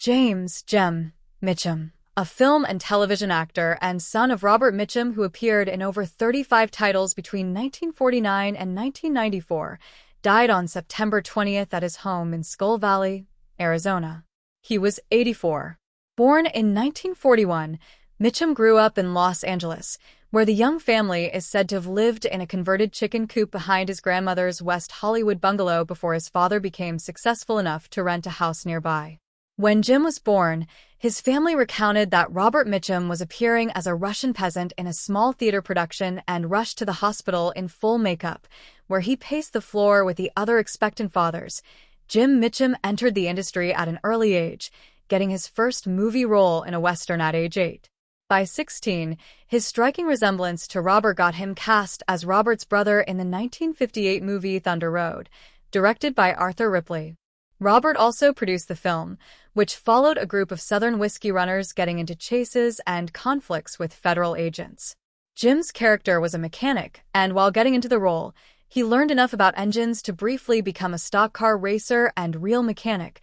James "Jem" Mitchum, a film and television actor and son of Robert Mitchum who appeared in over 35 titles between 1949 and 1994, died on September 20th at his home in Skull Valley, Arizona. He was 84. Born in 1941, Mitchum grew up in Los Angeles, where the young family is said to have lived in a converted chicken coop behind his grandmother's West Hollywood bungalow before his father became successful enough to rent a house nearby. When Jim was born, his family recounted that Robert Mitchum was appearing as a Russian peasant in a small theater production and rushed to the hospital in full makeup, where he paced the floor with the other expectant fathers. Jim Mitchum entered the industry at an early age, getting his first movie role in a Western at age 8. By 16, his striking resemblance to Robert got him cast as Robert's brother in the 1958 movie Thunder Road, directed by Arthur Ripley. Robert also produced the film, which followed a group of Southern whiskey runners getting into chases and conflicts with federal agents. Jim's character was a mechanic, and while getting into the role, he learned enough about engines to briefly become a stock car racer and real mechanic,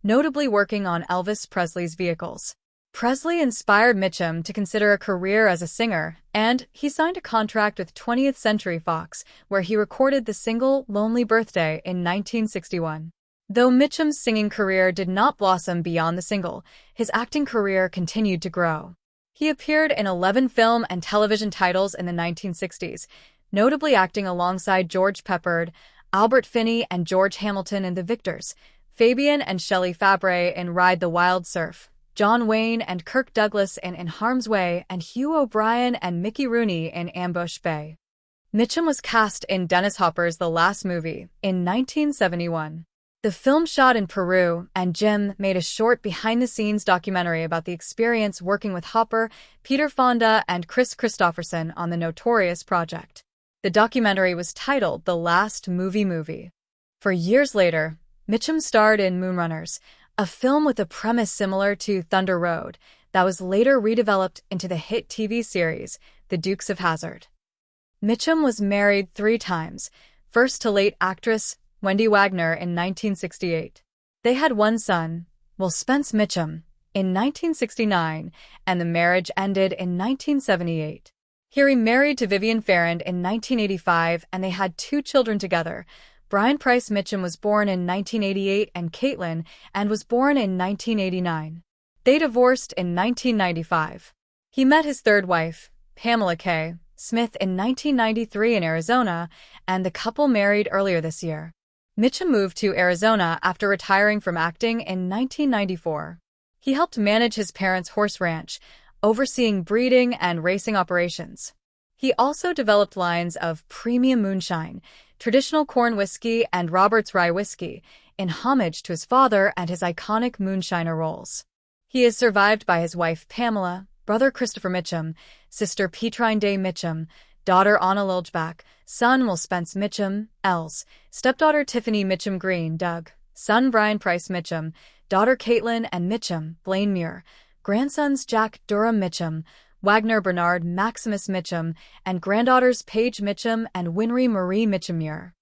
notably working on Elvis Presley's vehicles. Presley inspired Mitchum to consider a career as a singer, and he signed a contract with 20th Century Fox, where he recorded the single Lonely Birthday in 1961. Though Mitchum's singing career did not blossom beyond the single, his acting career continued to grow. He appeared in 11 film and television titles in the 1960s, notably acting alongside George Peppard, Albert Finney, and George Hamilton in The Victors, Fabian and Shelley Fabre in Ride the Wild Surf, John Wayne and Kirk Douglas in Harm's Way, and Hugh O'Brian and Mickey Rooney in Ambush Bay. Mitchum was cast in Dennis Hopper's The Last Movie in 1971. The film shot in Peru, and Jim made a short behind-the-scenes documentary about the experience working with Hopper, Peter Fonda, and Chris Christopherson on the Notorious project. The documentary was titled The Last Movie. For years later, Mitchum starred in Moonrunners, a film with a premise similar to Thunder Road that was later redeveloped into the hit TV series The Dukes of Hazzard. Mitchum was married 3 times, first to late actress Wendy Wagner in 1968. They had one son, Will Spence Mitchum, in 1969, and the marriage ended in 1978. He remarried to Vivian Farrand in 1985, and they had 2 children together. Brian Price Mitchum was born in 1988 and Caitlin and was born in 1989. They divorced in 1995. He met his 3rd wife, Pamela K. Smith, in 1993 in Arizona, and the couple married earlier this year. Mitchum moved to Arizona after retiring from acting in 1994. He helped manage his parents' horse ranch, overseeing breeding and racing operations. He also developed lines of premium moonshine, traditional corn whiskey, and Robert's rye whiskey, in homage to his father and his iconic moonshiner roles. He is survived by his wife Pamela, brother Christopher Mitchum, sister Petrine Day Mitchum, daughter Anna Liljbach, son Will Spence Mitchum, Els, stepdaughter Tiffany Mitchum Green, Doug, son Brian Price Mitchum, daughter Caitlin and Mitchum, Blaine Muir, grandsons Jack Durham Mitchum, Wagner Bernard Maximus Mitchum, and granddaughters Paige Mitchum and Winry Marie Mitchum Muir.